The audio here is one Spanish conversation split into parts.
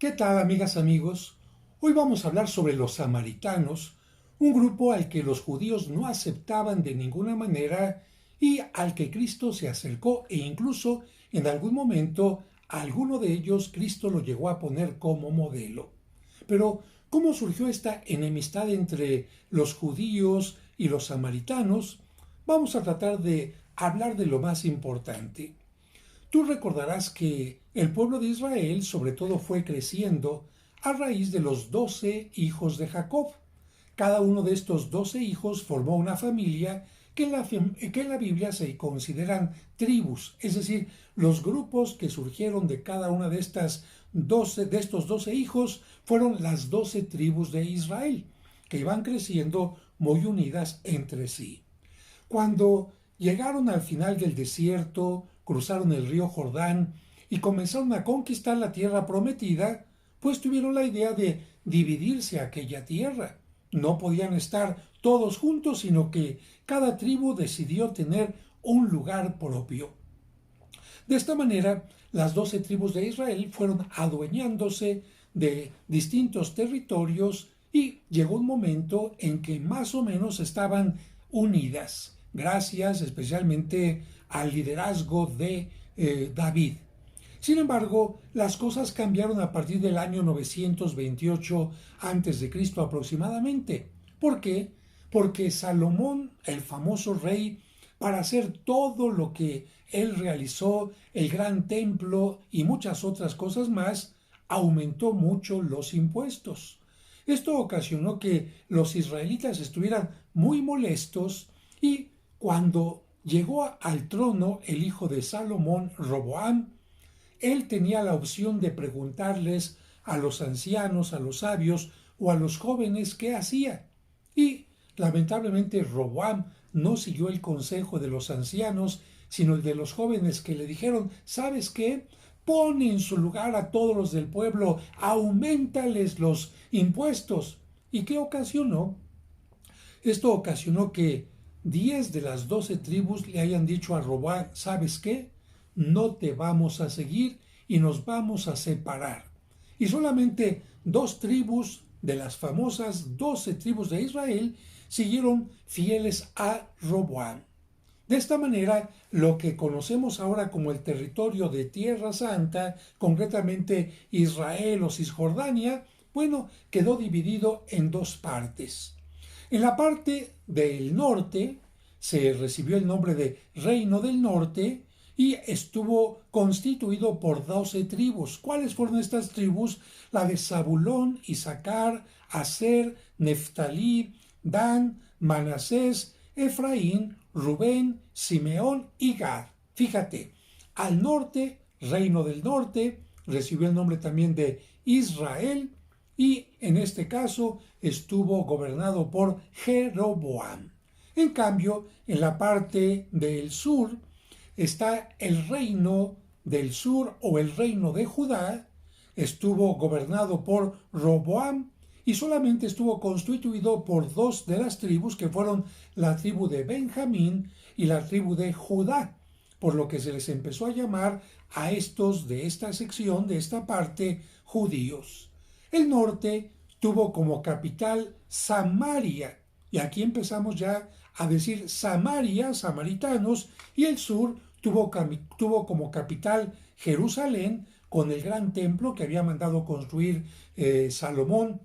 ¿Qué tal, amigas, amigos? Hoy vamos a hablar sobre los samaritanos, un grupo al que los judíos no aceptaban de ninguna manera y al que Cristo se acercó e incluso en algún momento a alguno de ellos Cristo lo llegó a poner como modelo. Pero, ¿cómo surgió esta enemistad entre los judíos y los samaritanos? Vamos a tratar de hablar de lo más importante. Tú recordarás que el pueblo de Israel sobre todo fue creciendo a raíz de los 12 hijos de Jacob. Cada uno de estos 12 hijos formó una familia que en la Biblia se consideran tribus, es decir, los grupos que surgieron de cada una de estos 12 hijos fueron las 12 tribus de Israel, que iban creciendo muy unidas entre sí. Cuando llegaron al final del desierto, cruzaron el río Jordán y comenzaron a conquistar la tierra prometida, pues tuvieron la idea de dividirse aquella tierra. No podían estar todos juntos, sino que cada tribu decidió tener un lugar propio. De esta manera, las 12 tribus de Israel fueron adueñándose de distintos territorios y llegó un momento en que más o menos estaban unidas, gracias especialmente al liderazgo de David. Sin embargo, las cosas cambiaron a partir del año 928 a.C. aproximadamente. ¿Por qué? Porque Salomón, el famoso rey, para hacer todo lo que él realizó, el gran templo y muchas otras cosas más, aumentó mucho los impuestos. Esto ocasionó que los israelitas estuvieran muy molestos y cuando llegó al trono el hijo de Salomón, Roboam, él tenía la opción de preguntarles a los ancianos, a los sabios o a los jóvenes qué hacía. Y lamentablemente Roboam no siguió el consejo de los ancianos, sino el de los jóvenes que le dijeron, ¿sabes qué? Pon en su lugar a todos los del pueblo, auméntales los impuestos. ¿Y qué ocasionó? Esto ocasionó que 10 de las 12 tribus le hayan dicho a Roboam, ¿sabes qué? No te vamos a seguir y nos vamos a separar. Y solamente 2 tribus de las famosas 12 tribus de Israel siguieron fieles a Roboam. De esta manera, lo que conocemos ahora como el territorio de Tierra Santa, concretamente Israel o Cisjordania, bueno, quedó dividido en 2 partes. En la parte del norte se recibió el nombre de Reino del Norte y estuvo constituido por 12 tribus. ¿Cuáles fueron estas tribus? La de Zabulón, Isaacar, Aser, Neftalí, Dan, Manasés, Efraín, Rubén, Simeón y Gad. Fíjate, al norte, Reino del Norte, recibió el nombre también de Israel y en este caso estuvo gobernado por Jeroboam. En cambio, en la parte del sur está el reino del sur o el reino de Judá, estuvo gobernado por Roboam y solamente estuvo constituido por 2 de las tribus que fueron la tribu de Benjamín y la tribu de Judá, por lo que se les empezó a llamar a estos de esta sección, de esta parte, judíos. El norte tuvo como capital Samaria, y aquí empezamos ya a decir Samaria, samaritanos, y el sur tuvo como capital Jerusalén, con el gran templo que había mandado construir Salomón,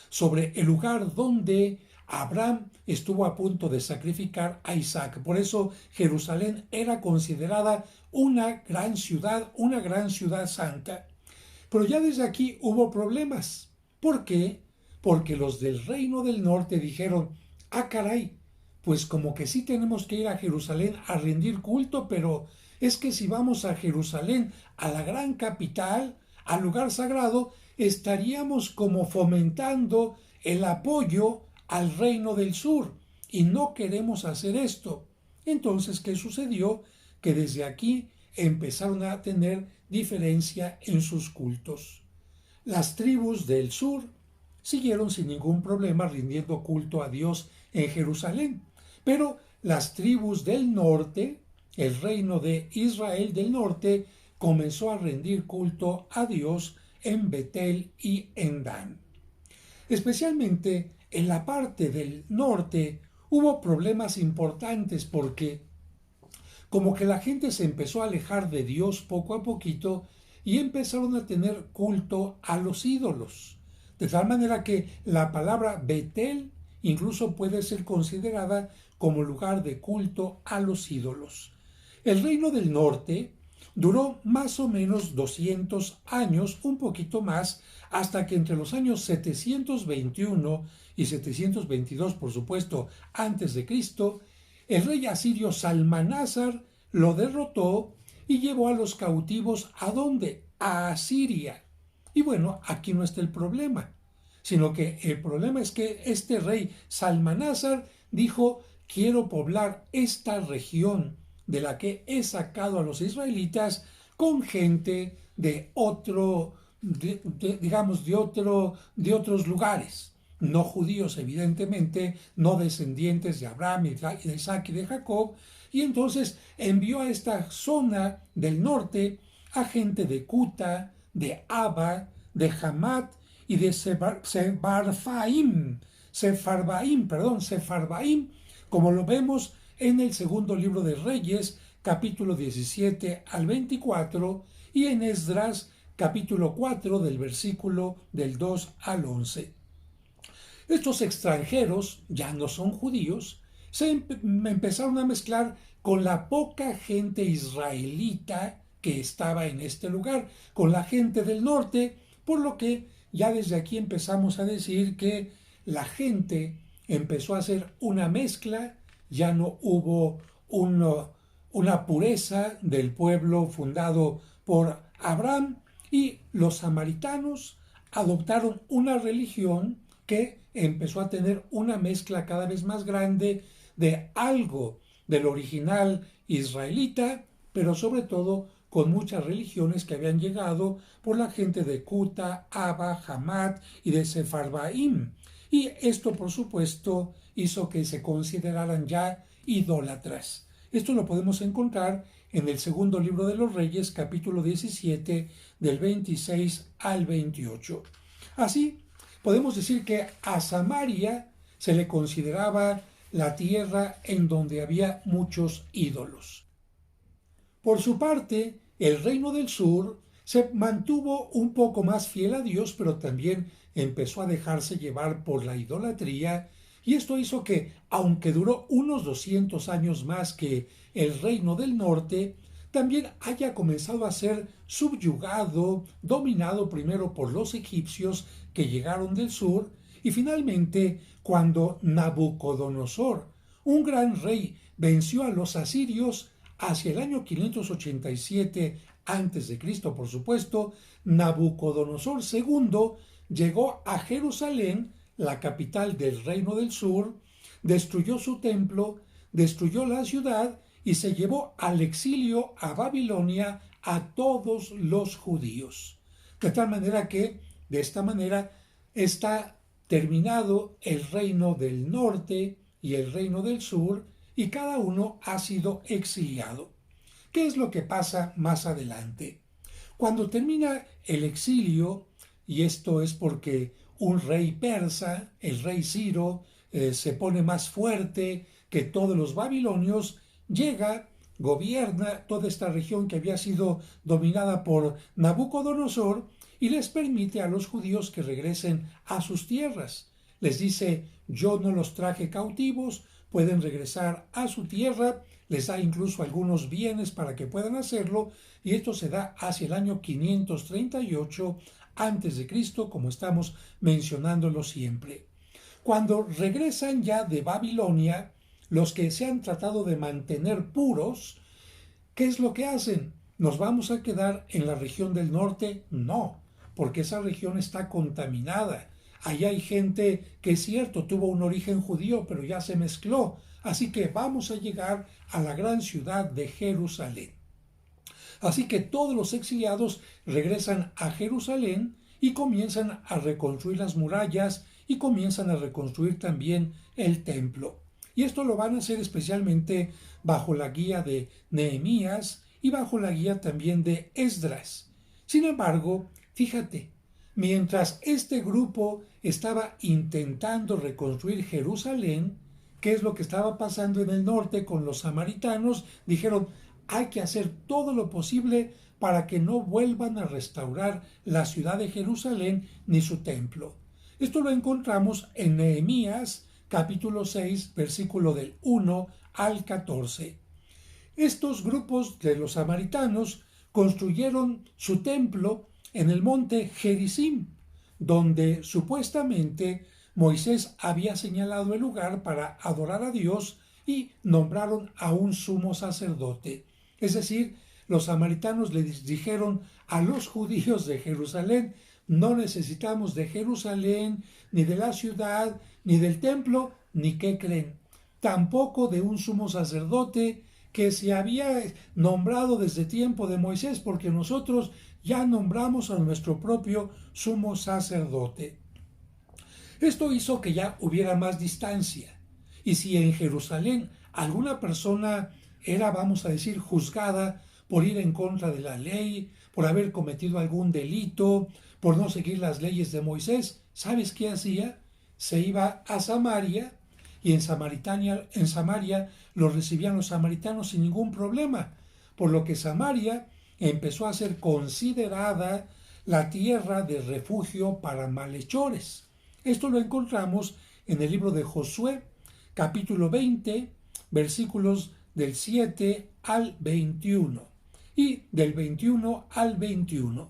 sobre el lugar donde Abraham estuvo a punto de sacrificar a Isaac. Por eso Jerusalén era considerada una gran ciudad santa. Pero ya desde aquí hubo problemas. ¿Por qué? Porque los del reino del norte dijeron, ah, caray, pues como que sí tenemos que ir a Jerusalén a rendir culto, pero es que si vamos a Jerusalén, a la gran capital, al lugar sagrado, estaríamos como fomentando el apoyo al reino del sur y no queremos hacer esto. Entonces, ¿qué sucedió? Que desde aquí empezaron a tener diferencia en sus cultos. Las tribus del sur siguieron sin ningún problema rindiendo culto a Dios en Jerusalén, pero las tribus del norte, el reino de Israel del norte, comenzó a rendir culto a Dios en Betel y en Dan. Especialmente en la parte del norte hubo problemas importantes porque como que la gente se empezó a alejar de Dios poco a poquito y empezaron a tener culto a los ídolos. De tal manera que la palabra Betel incluso puede ser considerada como lugar de culto a los ídolos. El reino del norte duró más o menos 200 años, un poquito más, hasta que entre los años 721 y 722, por supuesto, antes de Cristo, el rey asirio Salmanásar lo derrotó y llevó a los cautivos ¿a dónde? A Asiria. Y bueno, aquí no está el problema, sino que el problema es que este rey Salmanásar dijo: quiero poblar esta región de la que he sacado a los israelitas con gente de otros lugares, no judíos evidentemente, no descendientes de Abraham y de Isaac y de Jacob, y entonces envió a esta zona del norte a gente de Cuta, de Aba, de Hamat y de Sefarbaim, como lo vemos en el segundo libro de Reyes, capítulo 17 al 24, y en Esdras, capítulo 4, del versículo del 2 al 11. Estos extranjeros, ya no son judíos, se empezaron a mezclar con la poca gente israelita que estaba en este lugar, con la gente del norte, por lo que ya desde aquí empezamos a decir que la gente empezó a hacer una mezcla, ya no hubo una pureza del pueblo fundado por Abraham, y los samaritanos adoptaron una religión que empezó a tener una mezcla cada vez más grande de algo del original israelita, pero sobre todo con muchas religiones que habían llegado por la gente de Cuta, Aba, Hamat y de Sefarbaim. Y esto, por supuesto, hizo que se consideraran ya idólatras. Esto lo podemos encontrar en el segundo libro de los Reyes, capítulo 17, del 26 al 28. Así, podemos decir que a Samaria se le consideraba la tierra en donde había muchos ídolos. Por su parte, el reino del sur se mantuvo un poco más fiel a Dios, pero también empezó a dejarse llevar por la idolatría, y esto hizo que, aunque duró unos 200 años más que el reino del norte, también haya comenzado a ser subyugado, dominado primero por los egipcios que llegaron del sur, y finalmente cuando Nabucodonosor, un gran rey, venció a los asirios hacia el año 587 a.C., por supuesto, Nabucodonosor II llegó a Jerusalén, la capital del reino del sur, destruyó su templo, destruyó la ciudad y se llevó al exilio a Babilonia a todos los judíos. De tal manera que, de esta manera, está terminado el reino del norte y el reino del sur, y cada uno ha sido exiliado. ¿Qué es lo que pasa más adelante? Cuando termina el exilio, y esto es porque un rey persa, el rey Ciro, se pone más fuerte que todos los babilonios, llega, gobierna toda esta región que había sido dominada por Nabucodonosor y les permite a los judíos que regresen a sus tierras. Les dice: yo no los traje cautivos, pueden regresar a su tierra, les da incluso algunos bienes para que puedan hacerlo, y esto se da hacia el año 538 antes de Cristo, como estamos mencionándolo siempre. Cuando regresan ya de Babilonia, los que se han tratado de mantener puros, ¿qué es lo que hacen? ¿Nos vamos a quedar en la región del norte? No, porque esa región está contaminada. Allá hay gente que es cierto, tuvo un origen judío, pero ya se mezcló. Así que vamos a llegar a la gran ciudad de Jerusalén. Así que todos los exiliados regresan a Jerusalén y comienzan a reconstruir las murallas y comienzan a reconstruir también el templo. Y esto lo van a hacer especialmente bajo la guía de Nehemías y bajo la guía también de Esdras. Sin embargo, fíjate, Mientras este grupo estaba intentando reconstruir Jerusalén, ¿qué es lo que estaba pasando en el norte con los samaritanos? Dijeron, hay que hacer todo lo posible para que no vuelvan a restaurar la ciudad de Jerusalén ni su templo. Esto lo encontramos en Nehemías capítulo 6, versículo del 1 al 14. Estos grupos de los samaritanos construyeron su templo en el monte Gerizim, donde supuestamente Moisés había señalado el lugar para adorar a Dios y nombraron a un sumo sacerdote. Es decir, los samaritanos les dijeron a los judíos de Jerusalén, no necesitamos de Jerusalén, ni de la ciudad, ni del templo, ni ¿qué creen? Tampoco de un sumo sacerdote que se había nombrado desde tiempo de Moisés, porque nosotros ya nombramos a nuestro propio sumo sacerdote. Esto hizo que ya hubiera más distancia. Y si en Jerusalén alguna persona era, vamos a decir, juzgada por ir en contra de la ley, por haber cometido algún delito, por no seguir las leyes de Moisés, ¿sabes qué hacía? Se iba a Samaria y en Samaria lo recibían los samaritanos sin ningún problema, por lo que Samaria empezó a ser considerada la tierra de refugio para malhechores. Esto lo encontramos en el libro de Josué, capítulo 20, versículos del 7 al 21 y del 21 al 21.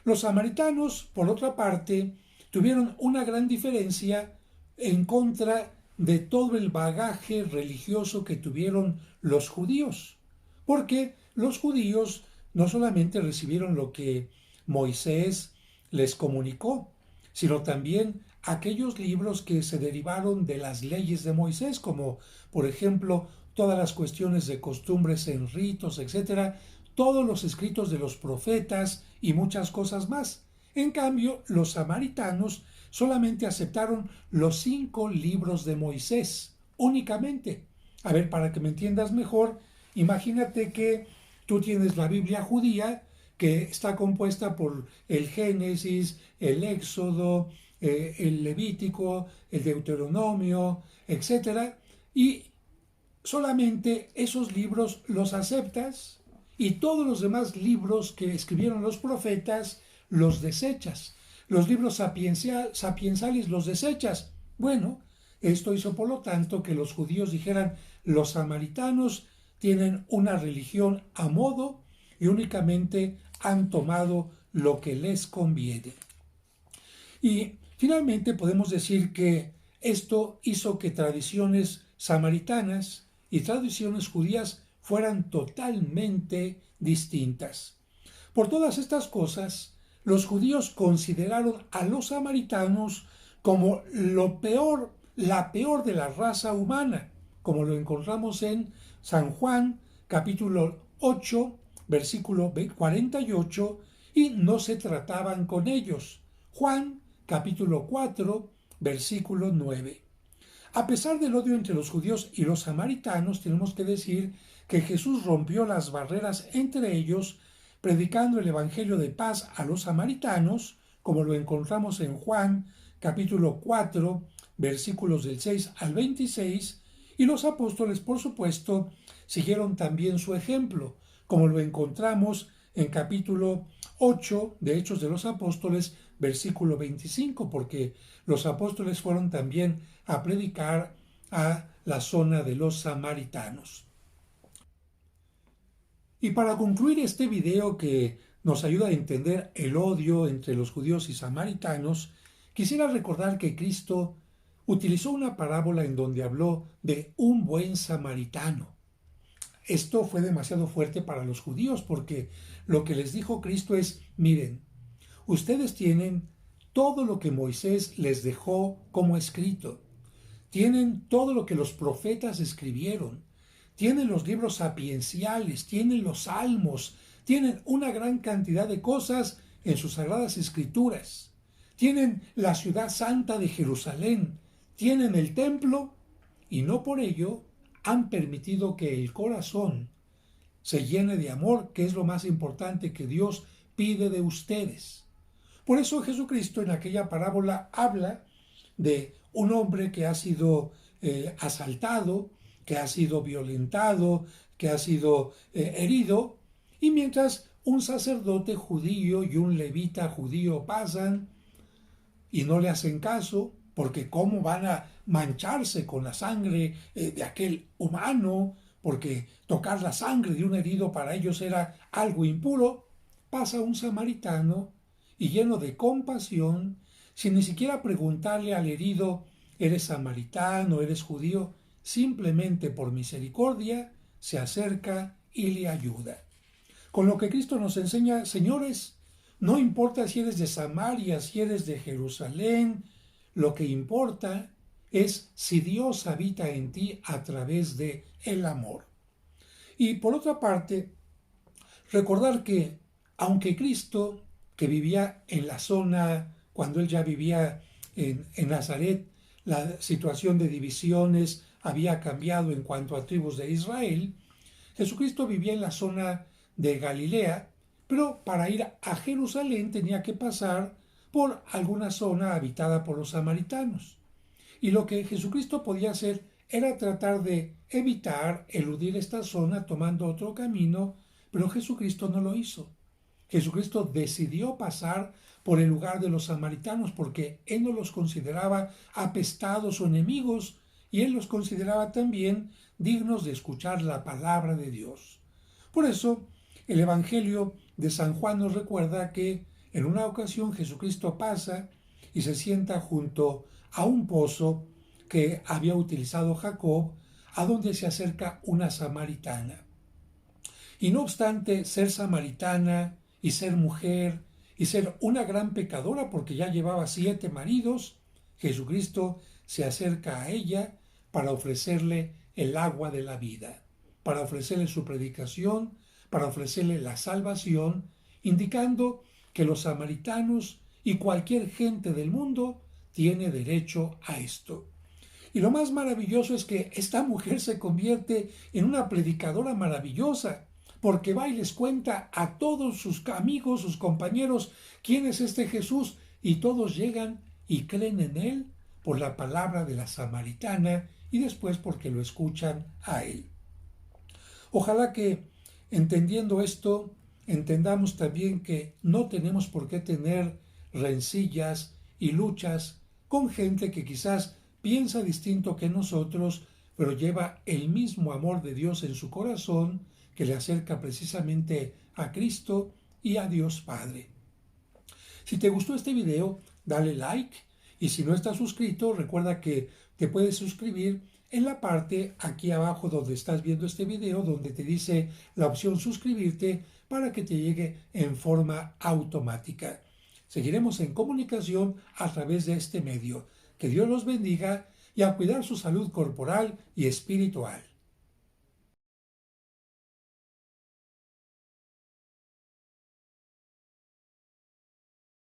Los samaritanos, por otra parte, tuvieron una gran diferencia en contra de todo el bagaje religioso que tuvieron los judíos, porque los judíos no solamente recibieron lo que Moisés les comunicó, sino también aquellos libros que se derivaron de las leyes de Moisés, como por ejemplo todas las cuestiones de costumbres en ritos, etcétera, todos los escritos de los profetas y muchas cosas más. En cambio, los samaritanos solamente aceptaron los 5 libros de Moisés, únicamente. A ver, para que me entiendas mejor, imagínate que tú tienes la Biblia judía, que está compuesta por el Génesis, el Éxodo, el Levítico, el Deuteronomio, etcétera, y solamente esos libros los aceptas y todos los demás libros que escribieron los profetas los desechas. Los libros sapiensales los desechas. Bueno, esto hizo por lo tanto que los judíos dijeran, los samaritanos tienen una religión a modo y únicamente han tomado lo que les conviene. Y finalmente podemos decir que esto hizo que tradiciones samaritanas y tradiciones judías fueran totalmente distintas. Por todas estas cosas, los judíos consideraron a los samaritanos como la peor de la raza humana, como lo encontramos en San Juan, capítulo 8, versículo 48, y no se trataban con ellos. Juan, capítulo 4, versículo 9. A pesar del odio entre los judíos y los samaritanos, tenemos que decir que Jesús rompió las barreras entre ellos, predicando el evangelio de paz a los samaritanos, como lo encontramos en Juan, capítulo 4, versículos del 6 al 26, y los apóstoles, por supuesto, siguieron también su ejemplo, como lo encontramos en capítulo 8 de Hechos de los Apóstoles, versículo 25, porque los apóstoles fueron también a predicar a la zona de los samaritanos. Y para concluir este video que nos ayuda a entender el odio entre los judíos y samaritanos, quisiera recordar que Cristo utilizó una parábola en donde habló de un buen samaritano. Esto fue demasiado fuerte para los judíos porque lo que les dijo Cristo es, miren, ustedes tienen todo lo que Moisés les dejó como escrito, tienen todo lo que los profetas escribieron, tienen los libros sapienciales, tienen los salmos, tienen una gran cantidad de cosas en sus sagradas escrituras, tienen la ciudad santa de Jerusalén, tienen el templo y no por ello han permitido que el corazón se llene de amor, que es lo más importante que Dios pide de ustedes. Por eso Jesucristo en aquella parábola habla de un hombre que ha sido asaltado, que ha sido violentado, que ha sido herido, y mientras un sacerdote judío y un levita judío pasan y no le hacen caso, porque cómo van a mancharse con la sangre de aquel humano, porque tocar la sangre de un herido para ellos era algo impuro, pasa un samaritano y lleno de compasión, sin ni siquiera preguntarle al herido, ¿eres samaritano, eres judío? Simplemente por misericordia se acerca y le ayuda. Con lo que Cristo nos enseña, señores, no importa si eres de Samaria, si eres de Jerusalén, lo que importa es si Dios habita en ti a través de el amor. Y por otra parte, recordar que aunque Cristo, que vivía en la zona, cuando él ya vivía en Nazaret, la situación de divisiones había cambiado en cuanto a tribus de Israel, Jesucristo vivía en la zona de Galilea, pero para ir a Jerusalén tenía que pasar por alguna zona habitada por los samaritanos. Y lo que Jesucristo podía hacer era tratar de evitar, eludir esta zona tomando otro camino, pero Jesucristo no lo hizo. Jesucristo decidió pasar por el lugar de los samaritanos porque él no los consideraba apestados o enemigos, y él los consideraba también dignos de escuchar la palabra de Dios. Por eso, el Evangelio de San Juan nos recuerda que en una ocasión Jesucristo pasa y se sienta junto a un pozo que había utilizado Jacob, a donde se acerca una samaritana. Y no obstante ser samaritana y ser mujer y ser una gran pecadora porque ya llevaba 7 maridos, Jesucristo se acerca a ella para ofrecerle el agua de la vida, para ofrecerle su predicación, para ofrecerle la salvación, indicando que los samaritanos y cualquier gente del mundo tiene derecho a esto. Y lo más maravilloso es que esta mujer se convierte en una predicadora maravillosa, porque va y les cuenta a todos sus amigos, sus compañeros, quién es este Jesús, y todos llegan y creen en él por la palabra de la samaritana y después porque lo escuchan a él. Ojalá que, entendiendo esto, entendamos también que no tenemos por qué tener rencillas y luchas con gente que quizás piensa distinto que nosotros, pero lleva el mismo amor de Dios en su corazón, que le acerca precisamente a Cristo y a Dios Padre. Si te gustó este video, dale like, y si no estás suscrito, recuerda que te puedes suscribir en la parte aquí abajo donde estás viendo este video, donde te dice la opción suscribirte para que te llegue en forma automática. Seguiremos en comunicación a través de este medio. Que Dios los bendiga y a cuidar su salud corporal y espiritual.